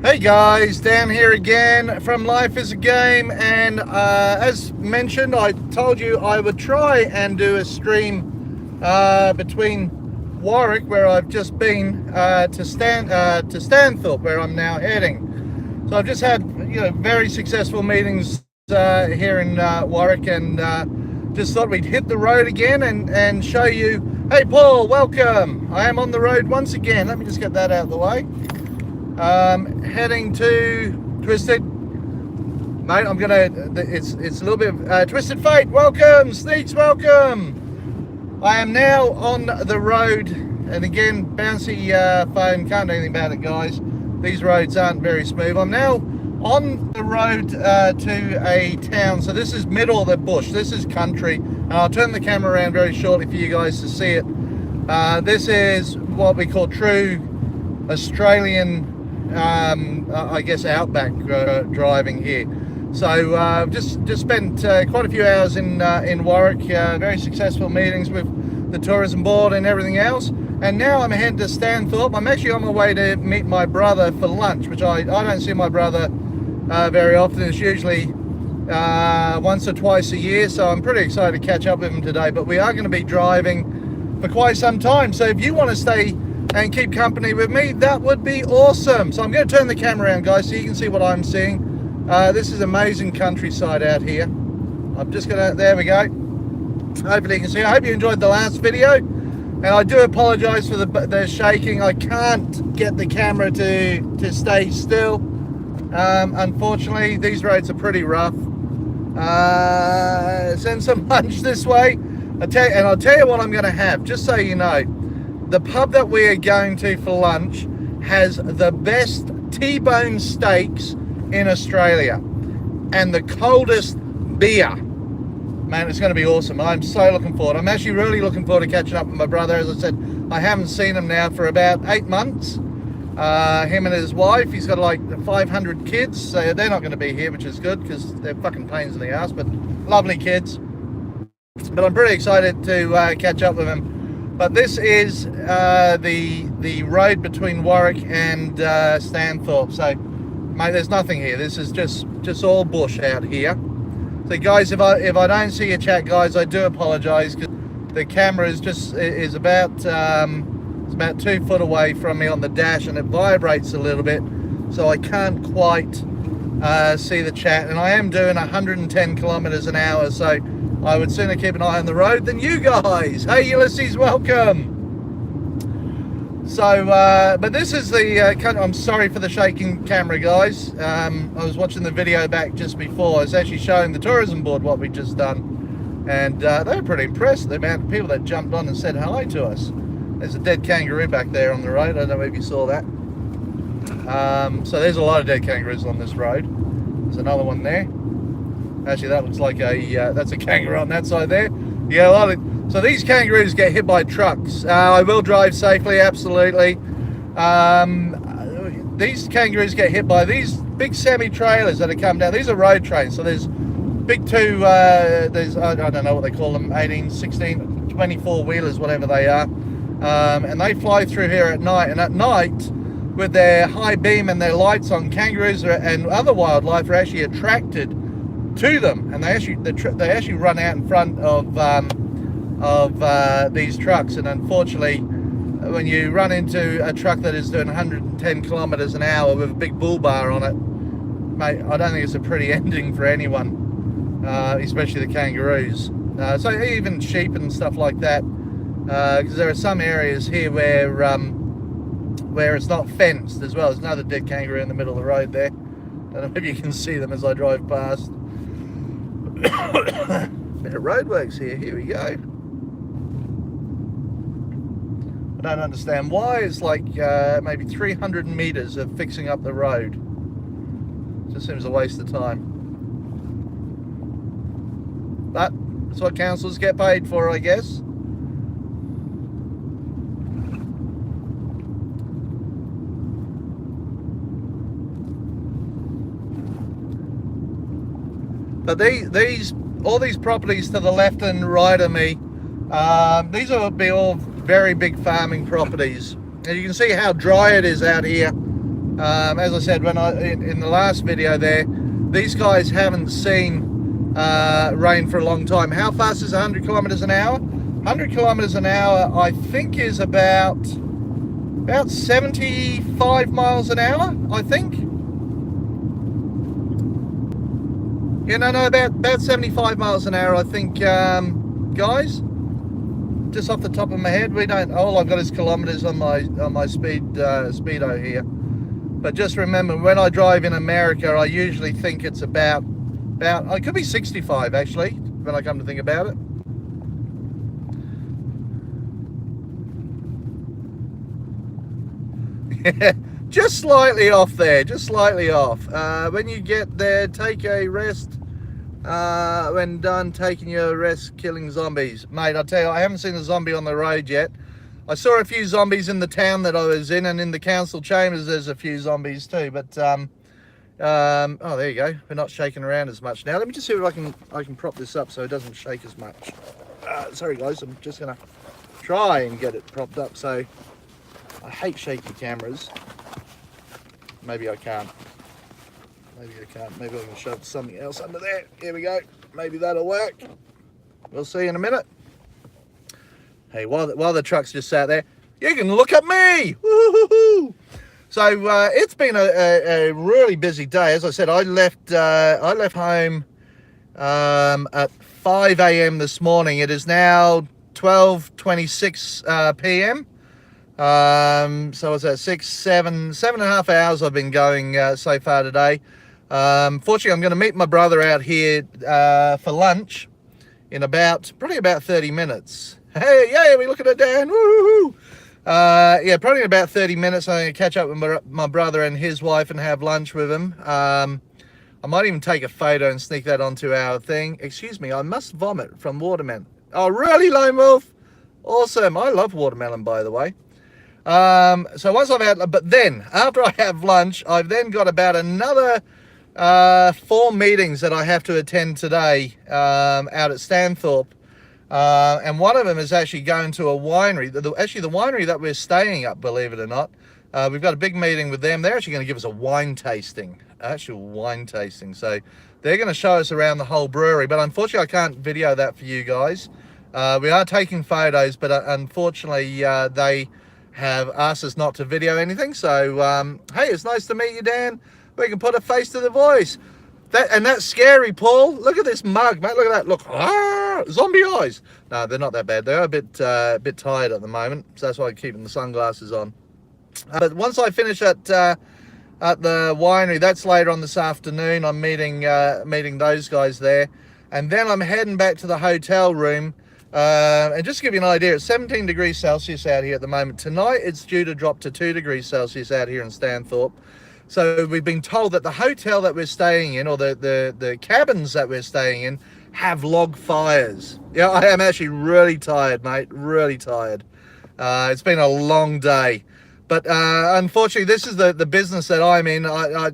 Hey guys, Dan here again from Life is a Game, and as mentioned, I told you I would try and do a stream between Warwick, where I've just been, to Stanthorpe, where I'm now heading. So I've just had very successful meetings here in Warwick, and just thought we'd hit the road again and show you. Hey Paul, welcome. I am on the road once again. Let me just get that out of the way. Heading to Twisted, mate. It's a little bit of Twisted Fate. Welcome, Sneaks. Welcome. I am now on the road, and again, bouncy phone. Can't do anything about it, guys. These roads aren't very smooth. I'm now on the road to a town. So this is middle of the bush. This is country, and I'll turn the camera around very shortly for you guys to see it. This is what we call true Australian, I guess, outback driving here. So just spent quite a few hours in Warwick, very successful meetings with the tourism board and everything else. And now I'm heading to Stanthorpe. I'm actually on my way to meet my brother for lunch, which I don't see my brother very often. It's usually once or twice a year, so I'm pretty excited to catch up with him today. But we are going to be driving for quite some time, so if you want to stay and keep company with me, that would be awesome. So I'm going to turn the camera around, guys, so you can see what I'm seeing. This is amazing countryside out here. I'm just gonna, there we go. Hopefully you can see. I hope you enjoyed the last video, and I do apologize for the shaking. I can't get the camera to stay still. Unfortunately, these roads are pretty rough. Send some lunch this way. I'll tell you what I'm going to have, just so you know. The pub that we are going to for lunch has the best T-bone steaks in Australia and the coldest beer. Man, it's going to be awesome. I'm so looking forward. I'm actually really looking forward to catching up with my brother. As I said, I haven't seen him now for about 8 months. Him and his wife, he's got like 500 kids, so they're not going to be here, which is good because they're fucking pains in the ass, but lovely kids. But I'm pretty excited to catch up with him. But this is the road between Warwick and Stanthorpe. So, mate, there's nothing here. This is just all bush out here. So, guys, if I don't see your chat, guys, I do apologise, because the camera is about it's about 2 foot away from me on the dash, and it vibrates a little bit, so I can't quite see the chat. And I am doing 110 kilometres an hour, so I would sooner keep an eye on the road than you guys. Hey Ulysses, welcome. So, but this is the, I'm sorry for the shaking camera, guys. I was watching the video back just before. It's actually showing the tourism board what we've just done. And they were pretty impressed with the amount of people that jumped on and said hi to us. There's a dead kangaroo back there on the road. I don't know if you saw that. So there's a lot of dead kangaroos on this road. There's another one there. Actually, that looks like that's a kangaroo on that side there. Yeah, so these kangaroos get hit by trucks. I will drive safely, absolutely. These kangaroos get hit by these big semi-trailers that have come down. These are road trains, so there's big there's, I don't know what they call them, 18, 16, 24 wheelers, whatever they are. And they fly through here at night, and at night, with their high beam and their lights on, kangaroos and other wildlife are actually attracted to them, and they actually run out in front of these trucks. And unfortunately, when you run into a truck that is doing 110 kilometers an hour with a big bull bar on it, mate, I don't think it's a pretty ending for anyone, especially the kangaroos. So even sheep and stuff like that, because there are some areas here where it's not fenced as well. There's another dead kangaroo in the middle of the road there. I don't know if you can see them as I drive past. Bit of roadworks here we go. I don't understand why. It's like maybe 300 meters of fixing up the road. Just seems a waste of time, but that's what councils get paid for, I guess. But all these properties to the left and right of me, these will be all very big farming properties. And you can see how dry it is out here. As I said in the last video there, these guys haven't seen rain for a long time. How fast is 100 kilometers an hour? 100 kilometers an hour, I think, is about 75 miles an hour, I think. Yeah, no, about 75 miles an hour, I think, guys. Just off the top of my head, all I've got is kilometers on my speedo here. But just remember, when I drive in America, I usually think it's about it could be 65 actually, when I come to think about it. Yeah, just slightly off there, just slightly off. When you get there, take a rest. When done taking your rest, killing zombies. Mate, I tell you, I haven't seen a zombie on the road yet. I saw a few zombies in the town that I was in, and in the council chambers there's a few zombies too, but oh, there you go. We're not shaking around as much now. Let me just see if I can prop this up so it doesn't shake as much. Sorry guys, I'm just gonna try and get it propped up. So I hate shaky cameras. Maybe I can't. Maybe I can't. Maybe I can shove something else under there. Here we go. Maybe that'll work. We'll see in a minute. Hey, while the truck's just sat there, you can look at me. Woo-hoo-hoo. So it's been a really busy day. As I said, I left home at 5 a.m. this morning. It is now 12:26 p.m. So it's at 7.5 hours I've been going so far today. Fortunately, I'm going to meet my brother out here for lunch in probably about 30 minutes. Hey, yeah, we looking at Dan. Woo-hoo-hoo. Yeah, probably in about 30 minutes. I'm going to catch up with my brother and his wife and have lunch with him. I might even take a photo and sneak that onto our thing. Excuse me, I must vomit from watermelon. Oh, really, Lone Wolf? Awesome. I love watermelon, by the way. So once I've had, but then after I have lunch, I've then got about another 4 meetings that I have to attend today out at Stanthorpe. And one of them is actually going to a winery. Actually, the winery that we're staying at, believe it or not, we've got a big meeting with them. They're actually going to give us a wine tasting, actual wine tasting. So they're going to show us around the whole brewery. But unfortunately, I can't video that for you guys. We are taking photos, but unfortunately, they have asked us not to video anything. So, hey, it's nice to meet you, Dan. We can put a face to the voice. That's scary, Paul. Look at this mug, mate. Look at that. Look, zombie eyes. No, they're not that bad. They're a bit tired at the moment, so that's why I'm keeping the sunglasses on. But once I finish at the winery, that's later on this afternoon. I'm meeting those guys there, and then I'm heading back to the hotel room. And just to give you an idea, it's 17 degrees Celsius out here at the moment. Tonight, it's due to drop to 2 degrees Celsius out here in Stanthorpe. So we've been told that the hotel that we're staying in, or the cabins that we're staying in, have log fires. Yeah, I am actually really tired, mate. Really tired. It's been a long day. But unfortunately, this is the business that I'm in. I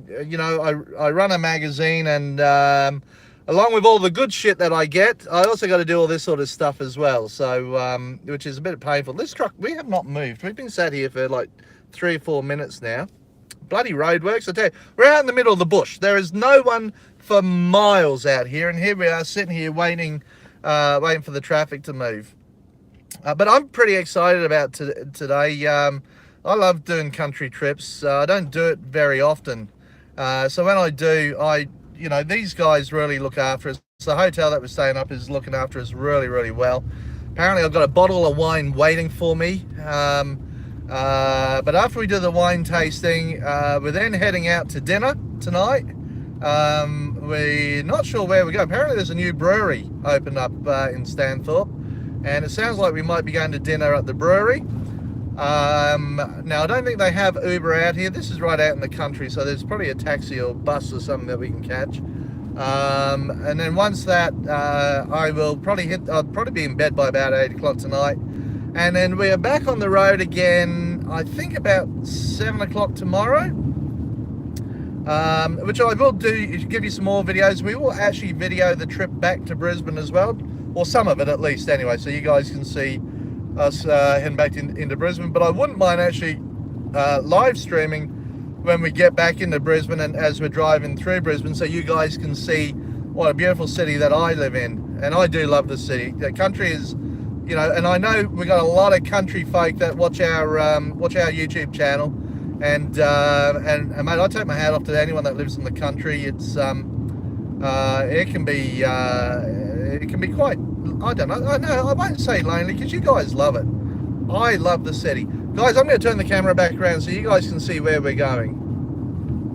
run a magazine, and along with all the good shit that I get, I also got to do all this sort of stuff as well. So, which is a bit painful. This truck, we have not moved. We've been sat here for like 3 or 4 minutes now. Bloody roadworks, I tell you. We're out in the middle of the bush. There is no one for miles out here, and here we are sitting here waiting for the traffic to move. But I'm pretty excited about today. I love doing country trips. I don't do it very often. So when I do, these guys really look after us. The hotel that we're staying up is looking after us really, really well. Apparently I've got a bottle of wine waiting for me. But after we do the wine tasting, we're then heading out to dinner tonight. We're not sure where we go. Apparently there's a new brewery opened up in Stanthorpe, and it sounds like we might be going to dinner at the brewery. Now I don't think they have Uber out here. This is right out in the country, so there's probably a taxi or bus or something that we can catch. And then once that, I'll probably be in bed by about 8 o'clock tonight. And then we are back on the road again, I think about 7 o'clock tomorrow, which I will do, give you some more videos. We will actually video the trip back to Brisbane as well, or some of it at least anyway, so you guys can see us heading back into Brisbane. But I wouldn't mind actually live streaming when we get back into Brisbane and as we're driving through Brisbane, so you guys can see what a beautiful city that I live in. And I do love the city. The country is, you know, and I know we got a lot of country folk that watch our YouTube channel, and mate, I take my hat off to anyone that lives in the country. It's it can be quite, I don't know, I won't say lonely, because you guys love it. I love the city. Guys, I'm going to turn the camera back around so you guys can see where we're going.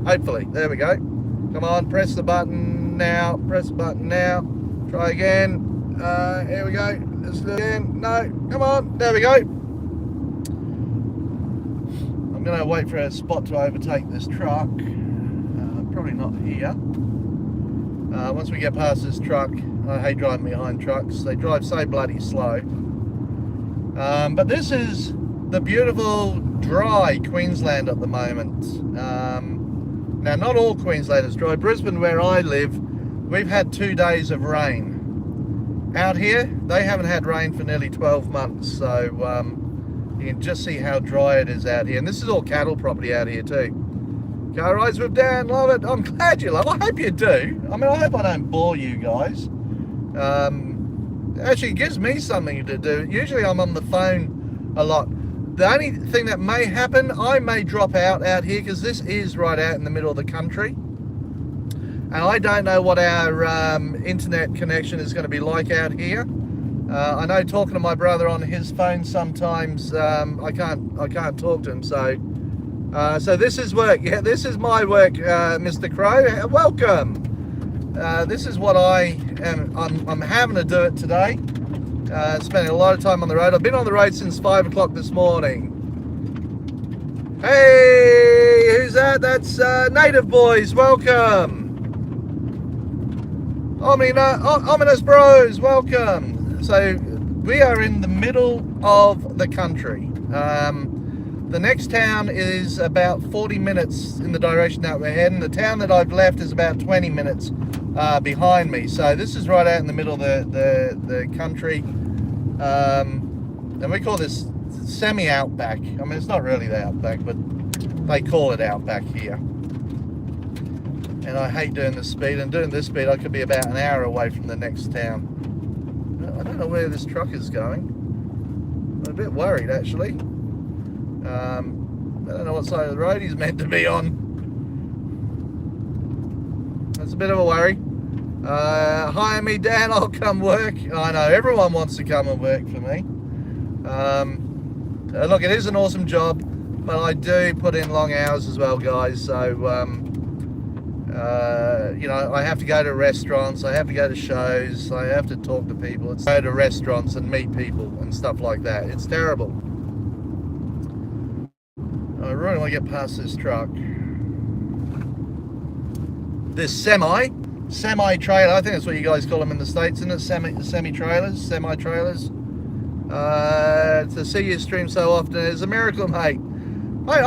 Hopefully. There we go. Come on, press the button now. Press the button now. Try again. Here we go. Let's do it again. No, come on. There we go. I'm going to wait for a spot to overtake this truck. Probably not here. Once we get past this truck, I hate driving behind trucks. They drive so bloody slow. But this is the beautiful dry Queensland at the moment. Now, not all Queensland is dry. Brisbane, where I live, we've had 2 days of rain. Out here, they haven't had rain for nearly 12 months. So you can just see how dry it is out here. And this is all cattle property out here too. Car rides with Dan, love it. I'm glad you love it. I hope you do. I mean, I hope I don't bore you guys. Actually, it gives me something to do. Usually I'm on the phone a lot. The only thing that may happen, I may drop out here, because this is right out in the middle of the country. And I don't know what our internet connection is going to be like out here. I know, talking to my brother on his phone sometimes, I can't talk to him. So this is work. Yeah, this is my work, Mr. Crow. Welcome. This is what I'm having to do it today. Spending a lot of time on the road. I've been on the road since 5 o'clock this morning. Hey, who's that? That's Native Boys. Welcome. Ominous Bros. Welcome. So we are in the middle of the country. The next town is about 40 minutes in the direction that we're heading. The town that I've left is about 20 minutes behind me. So this is right out in the middle of the country. And we call this semi-outback. I mean, it's not really the outback, but they call it outback here. And I hate doing this speed. And doing this speed, I could be about an hour away from the next town. I don't know where this truck is going. I'm a bit worried, actually. I don't know what side of the road he's meant to be on. That's a bit of a worry. Hire me, Dan, I'll come work. I know, everyone wants to come and work for me. Look, it is an awesome job, but I do put in long hours as well, guys. So, you know, I have to go to restaurants, I have to go to shows, I have to talk to people. It's go to restaurants and meet people and stuff like that. It's terrible. I really want to get past this truck. This semi-trailer, I think that's what you guys call them in the States, isn't it? Semi-trailers. To see you stream so often is a miracle, mate. I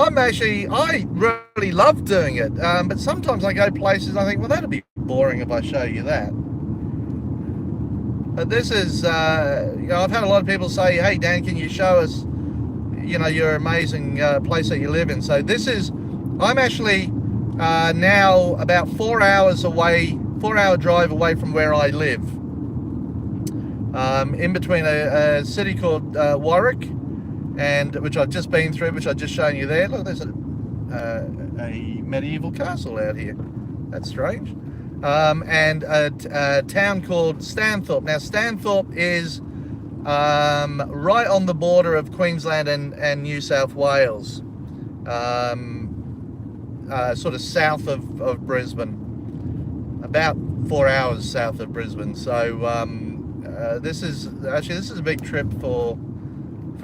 really love doing it, but sometimes I go places and I think, well, that'd be boring if I show you that. But this is, you know, I've had a lot of people say, hey, Dan, can you show us, you know, your amazing place that you live in? So this is, I'm actually now about 4 hours away, 4-hour drive away from where I live. In between a city called Warwick, and which I've just been through, which I've just shown you there. Look, there's a medieval castle out here. That's strange. And a town called Stanthorpe. Now, Stanthorpe is right on the border of Queensland and New South Wales, sort of south of Brisbane, about 4 hours south of Brisbane. So this is a big trip for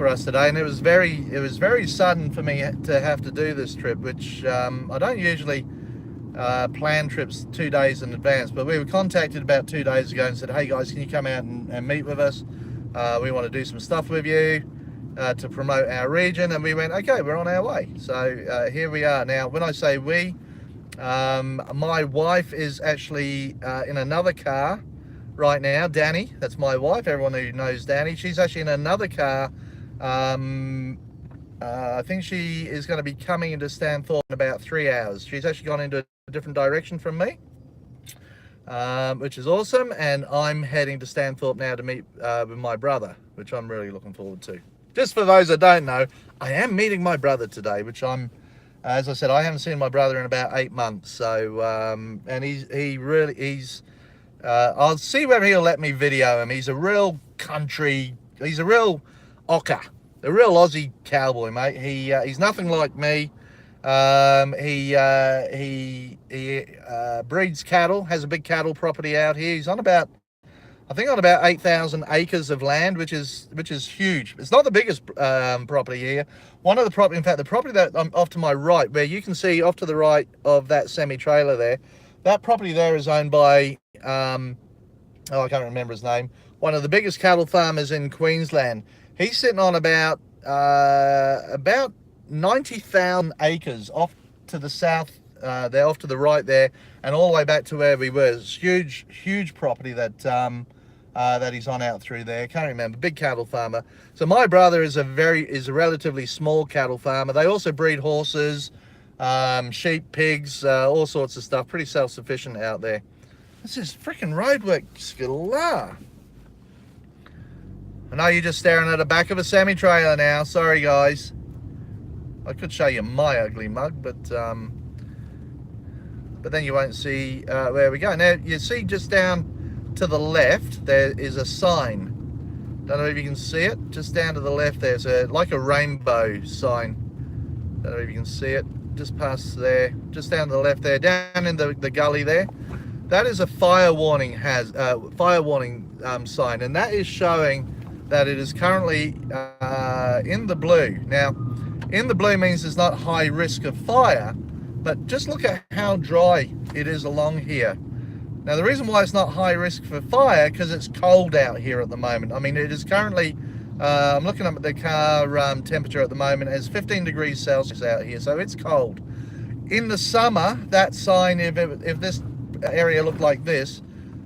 us today, and it was very sudden for me to have to do this trip, which I don't usually plan trips 2 days in advance, but we were contacted about 2 days ago and said, hey guys, can you come out and meet with us? We want to do some stuff with you to promote our region. And we went, okay, we're on our way. So here we are. Now, when I say we, my wife is actually in another car right now. Danny, that's my wife. Everyone who knows Danny, she's actually in another car I think she is going to be coming into Stanthorpe in about 3 hours. She's actually gone into a different direction from me, which is awesome. And I'm heading to Stanthorpe now to meet with my brother, which I'm really looking forward to. Just for those that don't know, I am meeting my brother today, which I'm, as I said, I haven't seen my brother in about 8 months. So, and he's, I'll see whether he'll let me video him. He's a real country, he's a real ocker. A real Aussie cowboy, mate. He's nothing like me. He breeds cattle, has a big cattle property out here. He's on about, I think, on about 8,000 acres of land, which is huge. It's not the biggest property here. One of the property, in fact, the property that I'm off to my right, where you can see off to the right of that semi-trailer there, that property there is owned by, I can't remember his name, one of the biggest cattle farmers in Queensland. He's sitting on about 90,000 acres off to the south, there, off to the right there, and all the way back to where we were. It's huge property that that he's on out through there. Can't remember. Big cattle farmer. So my brother is a relatively small cattle farmer. They also breed horses, sheep, pigs, all sorts of stuff. Pretty self-sufficient out there. This is freaking roadwork, Skilla. I know you're just staring at the back of a semi-trailer now. Sorry, guys. I could show you my ugly mug, but then you won't see where we go. Now, you see just down to the left, there is a sign. Don't know if you can see it. Just down to the left, there's like a rainbow sign. Don't know if you can see it. Just past there, just down to the left there, down in the gully there. That is a fire warning sign, and that is showing that it is currently in the blue. Now, in the blue means there's not high risk of fire, but just look at how dry it is along here. Now, the reason why it's not high risk for fire, because it's cold out here at the moment. I mean, it is currently, I'm looking up at the car temperature at the moment, it's 15 degrees Celsius out here, so it's cold. In the summer, that sign, if this area looked like this,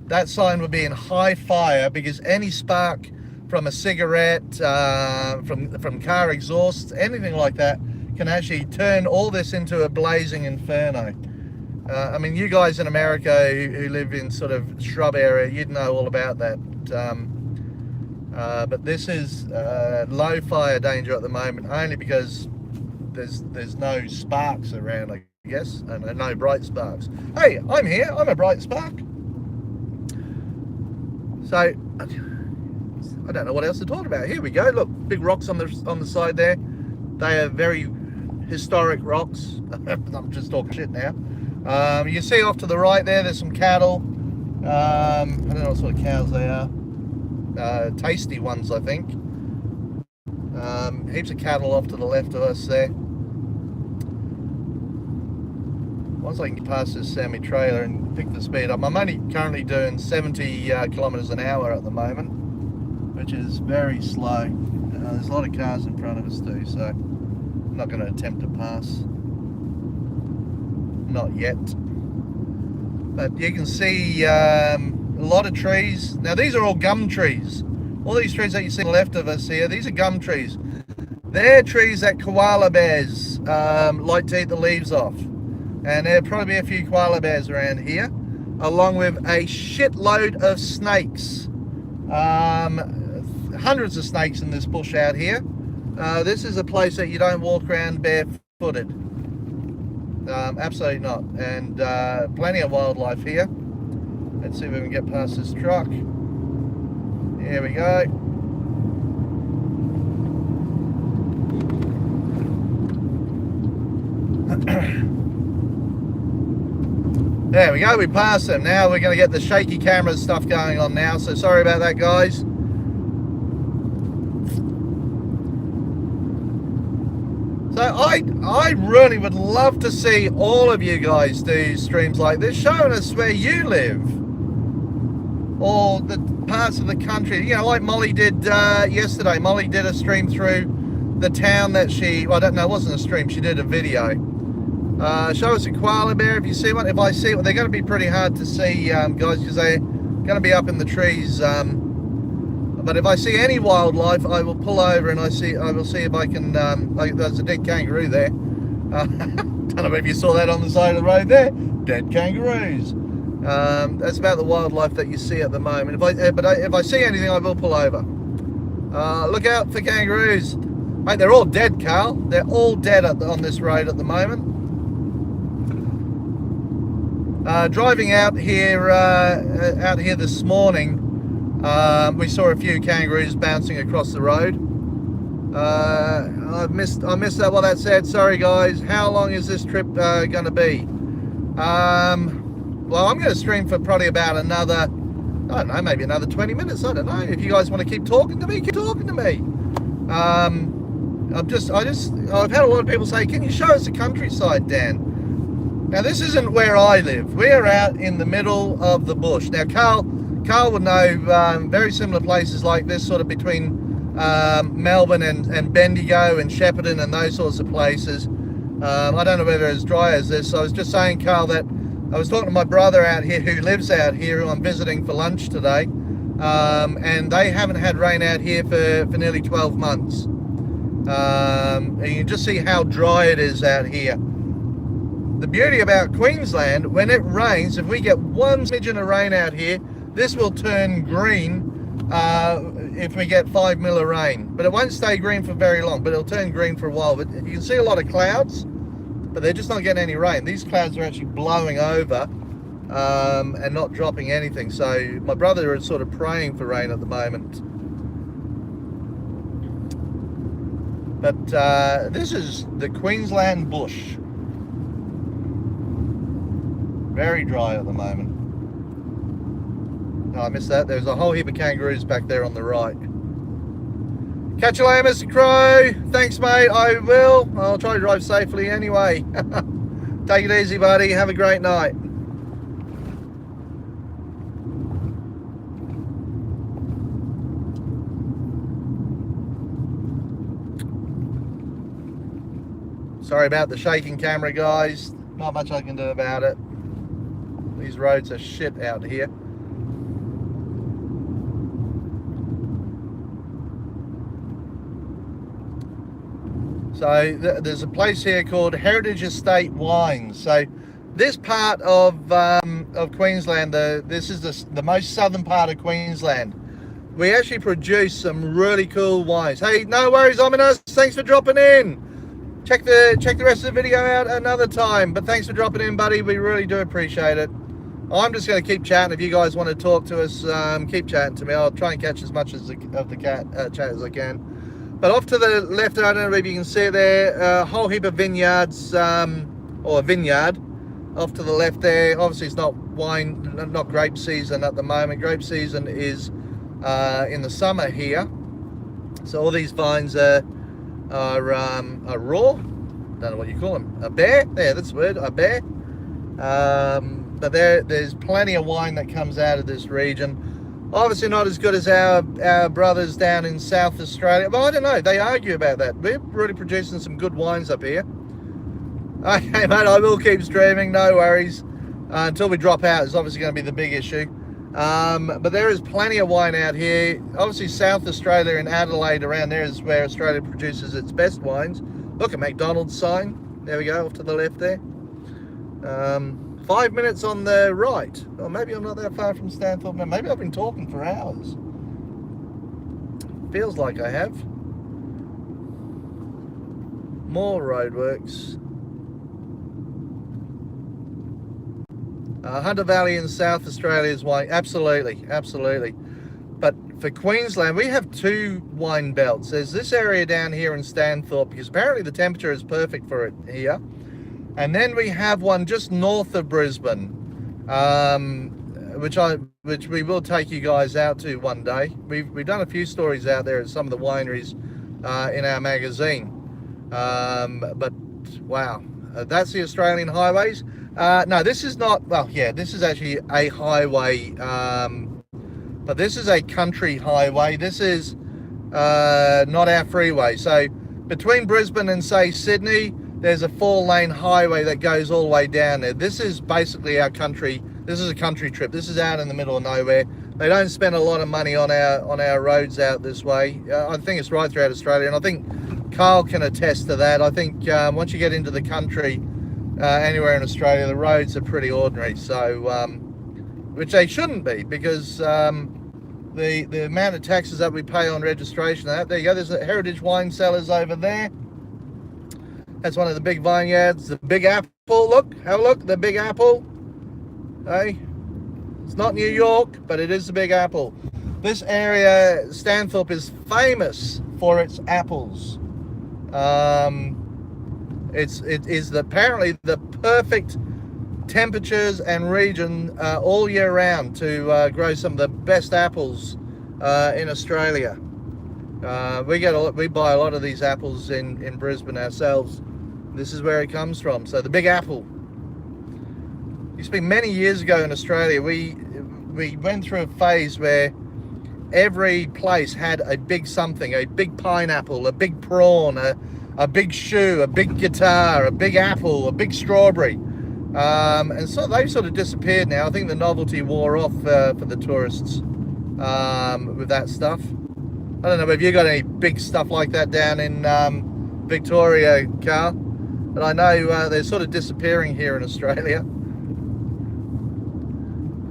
that sign would be in high fire, because any spark from a cigarette, from car exhausts, anything like that, can actually turn all this into a blazing inferno. I mean, you guys in America who live in sort of shrub area, you'd know all about that. But this is low fire danger at the moment, only because there's no sparks around, I guess, and no bright sparks. Hey, I'm here. I'm a bright spark. So I don't know what else to talk about. Here we go. Look, big rocks on the side there. They are very historic rocks. I'm just talking shit now. You can see off to the right there, there's some cattle. I don't know what sort of cows they are. Tasty ones, I think. Heaps of cattle off to the left of us there. Once I can get past this semi-trailer and pick the speed up, I'm only currently doing 70 kilometers an hour at the moment, which is very slow. There's a lot of cars in front of us too, so I'm not going to attempt to pass. Not yet. But you can see a lot of trees. Now these are all gum trees. All these trees that you see on the left of us here, these are gum trees. They're trees that koala bears like to eat the leaves off. And there'll probably be a few koala bears around here, along with a shitload of snakes. Hundreds of snakes in this bush out here. This is a place that you don't walk around barefooted. Absolutely not. And plenty of wildlife here. Let's see if we can get past this truck. Here we go. There we go, we passed them. Now we're going to get the shaky camera stuff going on now, so sorry about that, guys. So I really would love to see all of you guys do streams like this, showing us where you live, or the parts of the country, you know, like Molly did yesterday. Molly did a stream through the town that well, I don't know, it wasn't a stream, she did a video. Show us a koala bear if you see one. If I see one, they're going to be pretty hard to see, guys, because they're going to be up in the trees. But if I see any wildlife, I will pull over and I will see if I can. There's a dead kangaroo there. Don't know if you saw that on the side of the road there. Dead kangaroos. That's about the wildlife that you see at the moment. If I see anything, I will pull over. Look out for kangaroos. Mate, they're all dead, Carl. They're all dead on this road at the moment. Driving out here this morning, we saw a few kangaroos bouncing across the road. I missed that what that said. Sorry guys. How long is this trip going to be? Well, I'm going to stream for probably about another, I don't know, maybe another 20 minutes. I don't know. If you guys want to keep talking to me, keep talking to me. I've had a lot of people say, can you show us the countryside, Dan? Now, this isn't where I live. We're out in the middle of the bush. Now, Carl would know very similar places like this, sort of between Melbourne and Bendigo and Shepparton and those sorts of places. I don't know whether it's as dry as this. I was just saying, Carl, that I was talking to my brother out here who lives out here, who I'm visiting for lunch today, and they haven't had rain out here for nearly 12 months. And you can just see how dry it is out here. The beauty about Queensland, when it rains, if we get one smidgen of rain out here, this will turn green if we get 5 mil of rain. But it won't stay green for very long, but it'll turn green for a while. But you can see a lot of clouds, but they're just not getting any rain. These clouds are actually blowing over and not dropping anything. So my brother is sort of praying for rain at the moment. But this is the Queensland bush. Very dry at the moment. Oh, I missed that. There's a whole heap of kangaroos back there on the right. Catch you later, Mr. Crow. Thanks, mate. I will. I'll try to drive safely anyway. Take it easy, buddy. Have a great night. Sorry about the shaking camera, guys. Not much I can do about it. These roads are shit out here. So there's a place here called Heritage Estate Wines. So this part of Queensland, this is the most southern part of Queensland. We actually produce some really cool wines. Hey, no worries, Ominous. Thanks for dropping in. Check the rest of the video out another time. But thanks for dropping in, buddy. We really do appreciate it. I'm just going to keep chatting. If you guys want to talk to us, keep chatting to me. I'll try and catch as much of the chat as I can. But off to the left, I don't know if you can see there, a whole heap of vineyards, or a vineyard off to the left there. Obviously, it's not wine, not grape season at the moment. Grape season is in the summer here. So all these vines are raw. Don't know what you call them. A bear? Yeah, that's the word. A bear. But there's plenty of wine that comes out of this region. Obviously not as good as our brothers down in South Australia. But I don't know. They argue about that. We're really producing some good wines up here. Okay, mate. I will keep streaming. No worries. Until we drop out, it's obviously going to be the big issue. But there is plenty of wine out here. Obviously, South Australia and Adelaide around there is where Australia produces its best wines. Look at McDonald's sign. There we go, off to the left there. 5 minutes on the right. Or maybe I'm not that far from Stanthorpe. No, maybe I've been talking for hours. Feels like I have. More roadworks. Hunter Valley in South Australia's wine. Absolutely, absolutely. But for Queensland, we have two wine belts. There's this area down here in Stanthorpe, because apparently the temperature is perfect for it here. And then we have one just north of Brisbane, which we will take you guys out to one day. We've done a few stories out there at some of the wineries in our magazine. But wow, that's the Australian highways. No, this is not. Well, yeah, this is actually a highway, but this is a country highway. This is not our freeway. So between Brisbane and say Sydney, there's a 4-lane highway that goes all the way down there. This is basically our country. This is a country trip. This is out in the middle of nowhere. They don't spend a lot of money on our roads out this way. I think it's right throughout Australia, and I think Carl can attest to that. I think once you get into the country, anywhere in Australia, the roads are pretty ordinary. So, which they shouldn't be, because the amount of taxes that we pay on registration. There you go. There's a Heritage Wine Cellars over there. That's one of the big vineyards. The Big Apple. Look, have a look. The Big Apple. Hey. It's not New York, but it is the Big Apple. This area, Stanthorpe, is famous for its apples. It is apparently the perfect temperatures and region all year round to grow some of the best apples in Australia. We buy a lot of these apples in Brisbane ourselves. This is where it comes from. So the Big Apple. Used to be many years ago in Australia, we went through a phase where every place had a big something, a big pineapple, a big prawn, a big shoe, a big guitar, a big apple, a big strawberry. And so they've sort of disappeared now. I think the novelty wore off for the tourists with that stuff. I don't know, have you got any big stuff like that down in Victoria, Carl? But I know they're sort of disappearing here in Australia.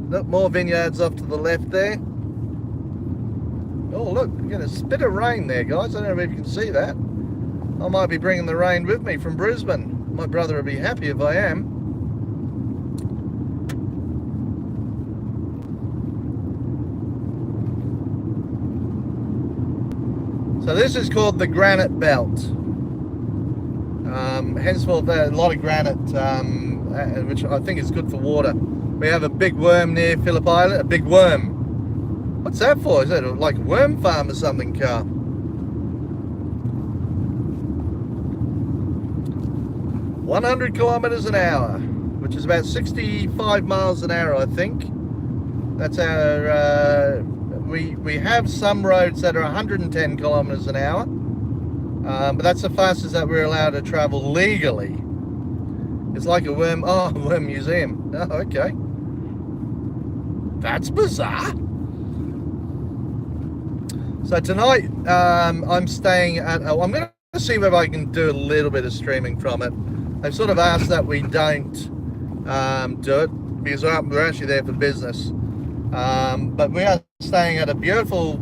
Look, more vineyards off to the left there. Oh, look, we're getting a spit of rain there, guys. I don't know if you can see that. I might be bringing the rain with me from Brisbane. My brother would be happy if I am. So this is called the Granite Belt. Henceforth, a lot of granite, which I think is good for water. We have a big worm near Phillip Island. A big worm. What's that for? Is that like a worm farm or something, Carl? 100 kilometers an hour, which is about 65 miles an hour, I think. That's our... We have some roads that are 110 kilometers an hour, but that's the fastest that we're allowed to travel legally. It's like a worm... Oh, worm museum. Oh, okay. That's bizarre. So tonight I'm staying at... Oh, I'm going to see whether I can do a little bit of streaming from it. They've sort of asked that we don't do it because we're actually there for business. But we are staying at a beautiful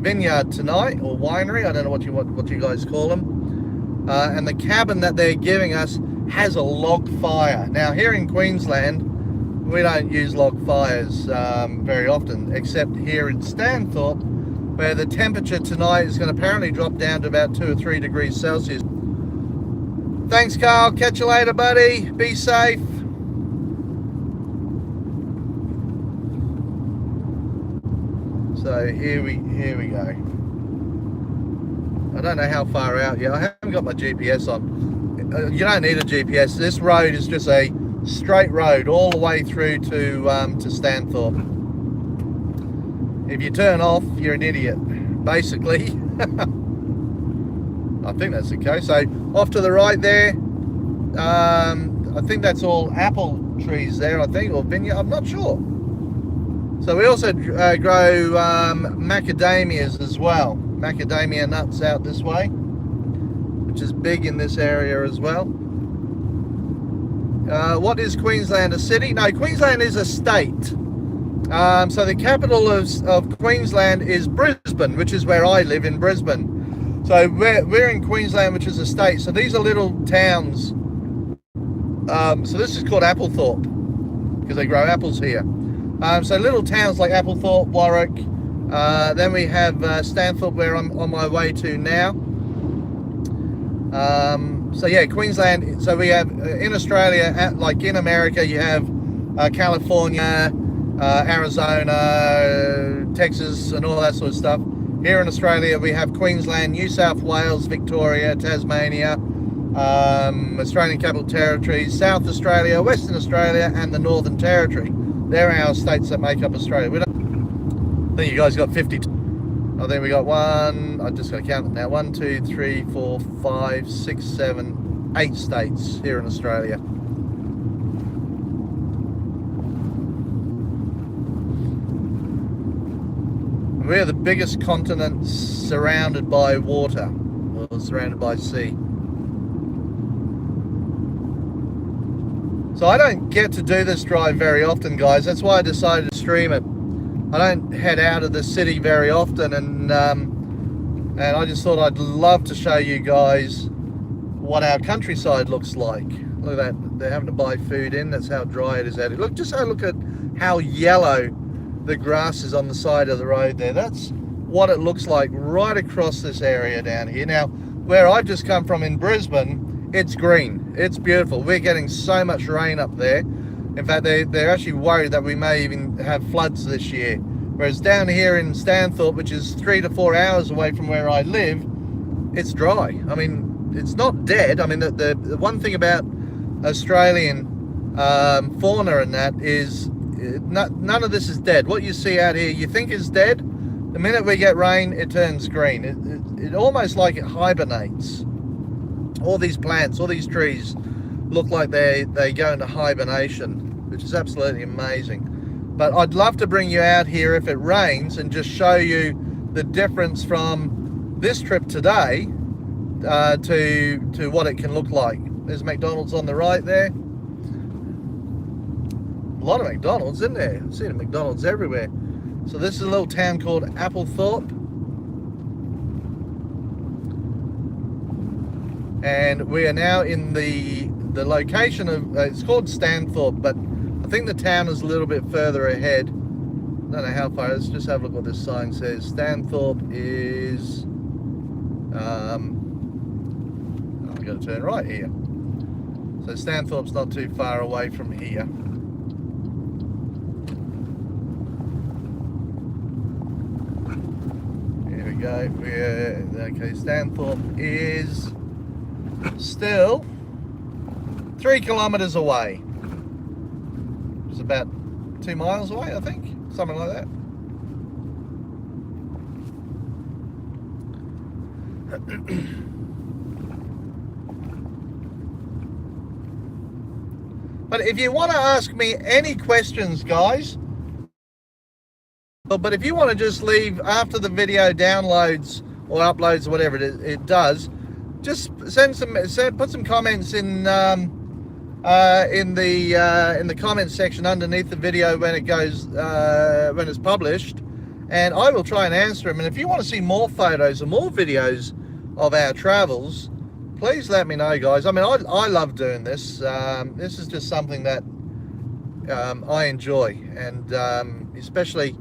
vineyard tonight, or winery. I don't know what you guys call them. And the cabin that they're giving us has a log fire. Now here in Queensland, we don't use log fires very often, except here in Stanthorpe, where the temperature tonight is going to apparently drop down to about 2 or 3 degrees Celsius. Thanks, Carl. Catch you later, buddy. Be safe. So here we go. I don't know how far out yet. I haven't got my GPS on. You don't need a GPS. This road is just a straight road all the way through to Stanthorpe. If you turn off, you're an idiot, basically. I think that's the case. So off to the right there, I think that's all apple trees there, I think, or vineyard, I'm not sure. So we also grow macadamias as well, macadamia nuts out this way, which is big in this area as well. What is Queensland, a city? No, Queensland is a state. So the capital of Queensland is Brisbane, which is where I live, in Brisbane. So we're in Queensland, which is a state. So these are little towns. So this is called Applethorpe because they grow apples here. So little towns like Applethorpe, Warwick. Then we have Stanthorpe, where I'm on my way to now. So yeah, Queensland. So we have in Australia, like in America, you have California, Arizona, Texas, and all that sort of stuff. Here in Australia, we have Queensland, New South Wales, Victoria, Tasmania, Australian Capital Territory, South Australia, Western Australia, and the Northern Territory. They're our states that make up Australia. I think you guys got 52. I think we got one. I'm just going to count them now. 1, 2, 3, 4, 5, 6, 7, 8 states here in Australia. we're the biggest continent surrounded by water, or surrounded by sea. So I don't get to do this drive very often, guys. That's why I decided to stream it. I don't head out of the city very often, and I just thought I'd love to show you guys what our countryside looks like. Look at that, they're having to buy food in. That's how dry it is out here. Look, just look at how yellow the grass is on the side of the road there. That's what it looks like right across this area down here. Now, where I've just come from in Brisbane, it's green, it's beautiful. We're getting so much rain up there. In fact, they're actually worried that we may even have floods this year. Whereas down here in Stanthorpe, which is 3 to 4 hours away from where I live, it's dry. I mean, it's not dead. I mean, the one thing about Australian fauna and that is none of this is dead. What you see out here, you think is dead. The minute we get rain, it turns green. It almost like it hibernates. All these plants, all these trees look like they go into hibernation, which is absolutely amazing. But I'd love to bring you out here if it rains and just show you the difference from this trip today to what it can look like. There's McDonald's on the right there. A lot of McDonald's, isn't there? I've seen McDonald's everywhere. So this is a little town called Applethorpe. And we are now in the location of, it's called Stanthorpe, but I think the town is a little bit further ahead. I don't know how far. Let's just have a look what this sign says. Stanthorpe is, I've got to turn right here. So Stanthorpe's not too far away from here. Here we go. Okay, Stanthorpe is still 3 kilometers away. It's about 2 miles away, I think, something like that. But if you want to ask me any questions, guys, but if you want to just leave after the video downloads or uploads or whatever it does, just put some comments in the comments section underneath the video when it goes when it's published, and I will try and answer them. And if you want to see more photos and more videos of our travels, please let me know, guys. I mean, I love doing this. This is just something that I enjoy, and especially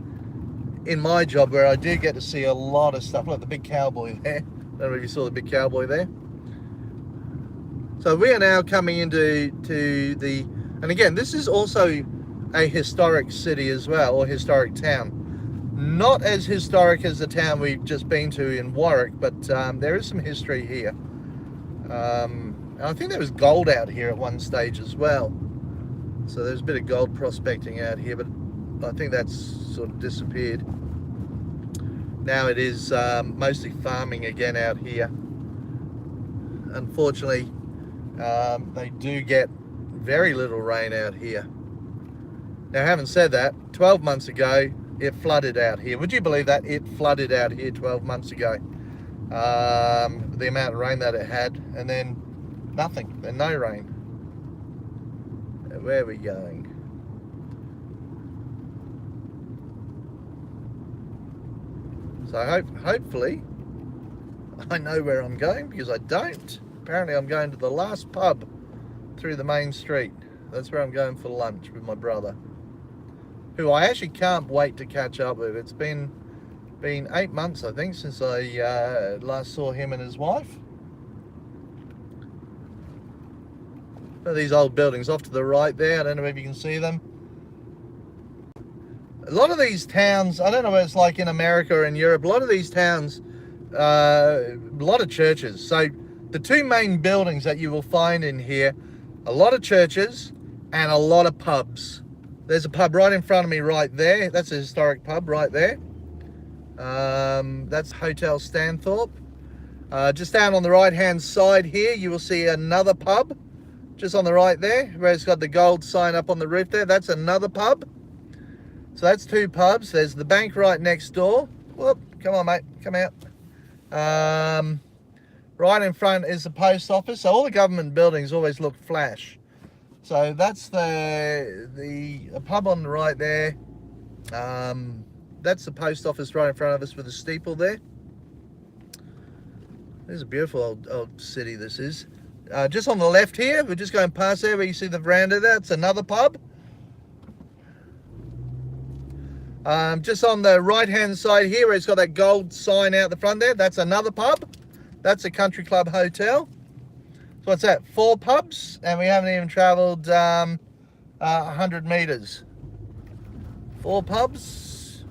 in my job where I do get to see a lot of stuff. Look, the big cowboy there. I don't know if you saw the big cowboy there. So we are now coming into the, and again, this is also a historic city as well, or historic town. Not as historic as the town we've just been to in Warwick, but there is some history here. I think there was gold out here at one stage as well. So there's a bit of gold prospecting out here, but I think that's sort of disappeared. Now it is mostly farming again out here. Unfortunately, they do get very little rain out here. Now, having said that, 12 months ago, it flooded out here. Would you believe that? It flooded out here 12 months ago. The amount of rain that it had, and then nothing, and no rain. Where are we going? So hopefully, I know where I'm going, because I don't. Apparently I'm going to the last pub through the main street. That's where I'm going for lunch with my brother, who I actually can't wait to catch up with. It's been 8 months, I think, since I last saw him and his wife. These old buildings off to the right there, I don't know if you can see them. A lot of these towns, I don't know what it's like in America or in Europe, a lot of these towns, a lot of churches. So the two main buildings that you will find in here, a lot of churches and a lot of pubs. There's a pub right in front of me right there. That's a historic pub right there. That's Hotel Stanthorpe. Just down on the right hand side here, you will see another pub. Just on the right there, where it's got the gold sign up on the roof there. That's another pub. So that's two pubs. There's the bank right next door. Whoop, come on, mate, come out. Right in front is the post office. So all the government buildings always look flash. So that's the pub on the right there. That's the post office right in front of us with the steeple there. There's a beautiful old city this is. Just on the left here, we're just going past there where you see the veranda there. It's another pub. Just on the right hand side here where it's got that gold sign out the front there, that's another pub. That's a country club hotel. So what's that? 4 pubs, and we haven't even travelled 100 metres. 4 pubs.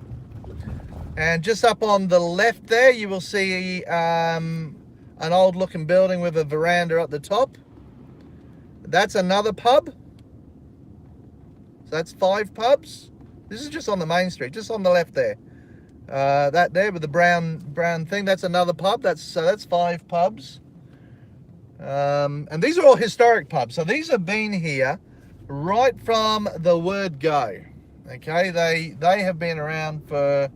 And just up on the left there, you will see an old looking building with a veranda at the top. That's another pub. So that's 5 pubs. This is just on the main street, just on the left there. That there with the brown thing, that's another pub. That's 5 pubs. And these are all historic pubs. So these have been here right from the word go. Okay, they have been around for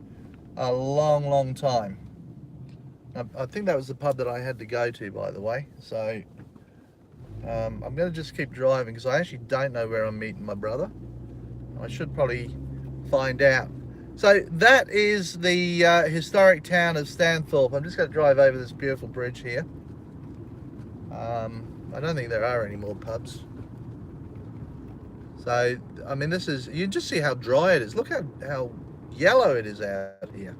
a long time. I think that was the pub that I had to go to, by the way. So I'm going to just keep driving because I actually don't know where I'm meeting my brother. I should probably find out. So that is the historic town of Stanthorpe. I'm just going to drive over this beautiful bridge here. I don't think there are any more pubs. So, I mean, this is, you just see how dry it is. Look how yellow it is out here.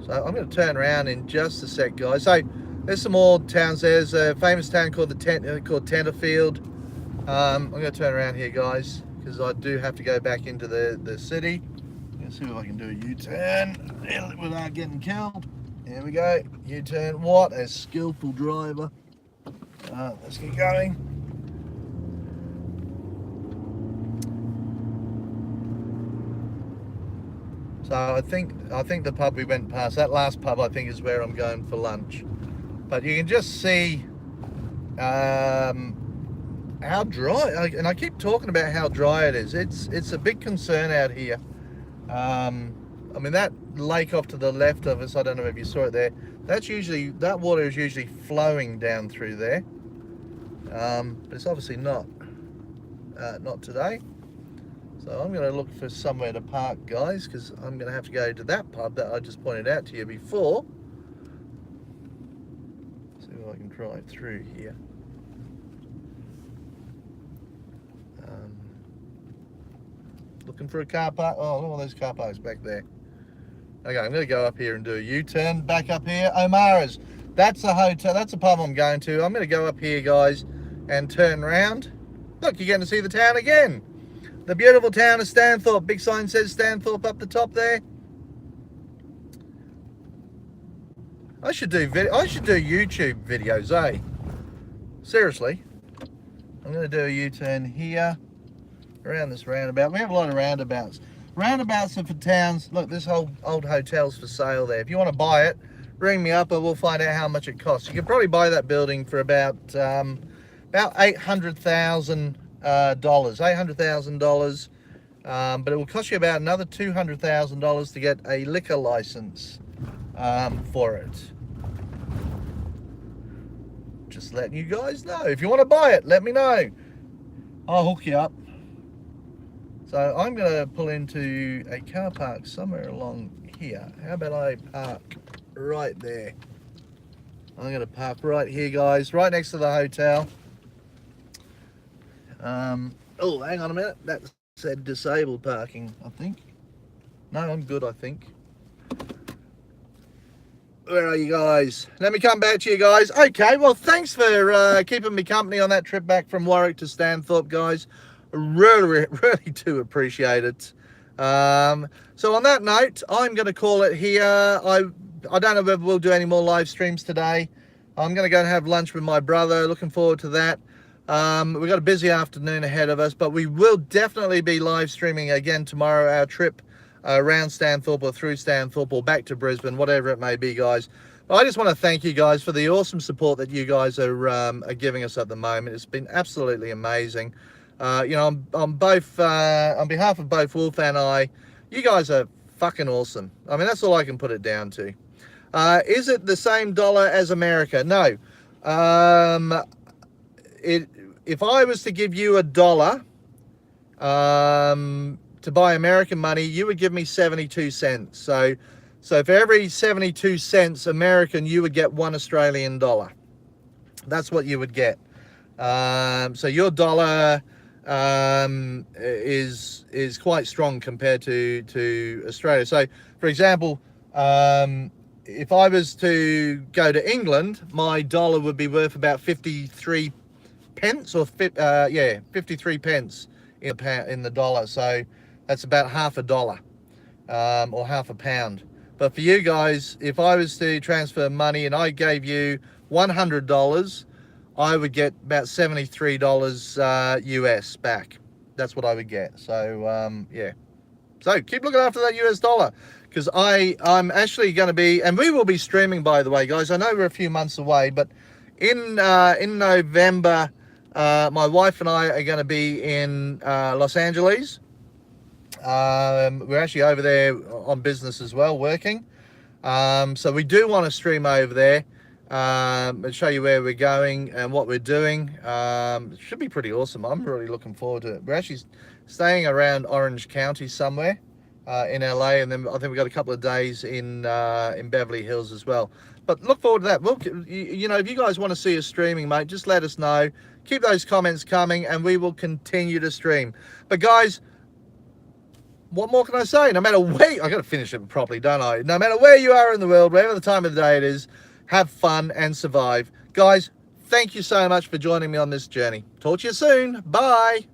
So I'm going to turn around in just a sec, guys. So there's some more towns. There's a famous town called Tenterfield. I'm going to turn around here, guys, because I do have to go back into the city. Let's see if I can do a U-turn without getting killed. Here we go, U-turn. What a skillful driver. Let's get going. So I think the pub we went past, that last pub I think is where I'm going for lunch. But you can just see how dry, and I keep talking about how dry it is. It's a big concern out here. I mean, that lake off to the left of us, I don't know if you saw it there, that water is usually flowing down through there. But it's obviously not today. So I'm going to look for somewhere to park, guys, because I'm going to have to go to that pub that I just pointed out to you before. See if I can drive through here. Looking for a car park. Oh, look at all those car parks back there. Okay, I'm going to go up here and do a U-turn. Back up here, O'Mara's. That's a hotel. That's a pub I'm going to. I'm going to go up here, guys, and turn around. Look, you're going to see the town again. The beautiful town of Stanthorpe. Big sign says Stanthorpe up the top there. I should do YouTube videos, eh? Seriously. I'm going to do a U-turn here. Around this roundabout. We have a lot of roundabouts. Roundabouts are for towns. Look, this whole old hotel's for sale there. If you want to buy it, ring me up and we'll find out how much it costs. You could probably buy that building for about $800,000. $800,000. But it will cost you about another $200,000 to get a liquor license for it. Just letting you guys know. If you want to buy it, let me know. I'll hook you up. So I'm going to pull into a car park somewhere along here. How about I park right there? I'm going to park right here, guys, right next to the hotel. Oh, hang on a minute. That said disabled parking, I think. No, I'm good, I think. Where are you guys? Let me come back to you guys. Okay, well, thanks for keeping me company on that trip back from Warwick to Stanthorpe, guys. Really do appreciate it. So on that note, I'm going to call it here. I don't know whether we'll do any more live streams today. I'm going to go and have lunch with my brother. Looking forward to that. We've got a busy afternoon ahead of us, but we will definitely be live streaming again tomorrow, our trip around Stanthorpe or through Stanthorpe or back to Brisbane, whatever it may be, guys. But I just want to thank you guys for the awesome support that you guys are giving us at the moment. It's been absolutely amazing. You know, on both on behalf of both Wolf and I, you guys are fucking awesome. I mean, that's all I can put it down to. Is it the same dollar as America? No. If I was to give you $1 to buy American money, you would give me 72 cents. So for every 72 cents American, you would get $1 Australian. That's what you would get. So your dollar is quite strong compared to Australia. So, for example, if I was to go to England, my dollar would be worth about 53 pence, or 53 pence in the dollar. So that's about half a dollar, or half a pound. But for you guys, if I was to transfer money and I gave you $100, I would get about $73 US back. That's what I would get. So yeah. So keep looking after that US dollar, because I'm actually going to be, and we will be streaming, by the way, guys. I know we're a few months away, but in November, my wife and I are going to be in Los Angeles. We're actually over there on business as well, working. So we do want to stream over there and show you where we're going and what we're doing. It should be pretty awesome. I'm really looking forward to it. We're actually staying around Orange County somewhere in LA, and then I think we've got a couple of days in Beverly Hills as well. But look forward to that. We'll, you know, if you guys want to see us streaming, mate, just let us know. Keep those comments coming, and we will continue to stream. But guys, what more can I say? No matter where, I got to finish it properly, don't I? No matter where you are in the world, whatever the time of the day it is, have fun and survive. Guys, thank you so much for joining me on this journey. Talk to you soon. Bye.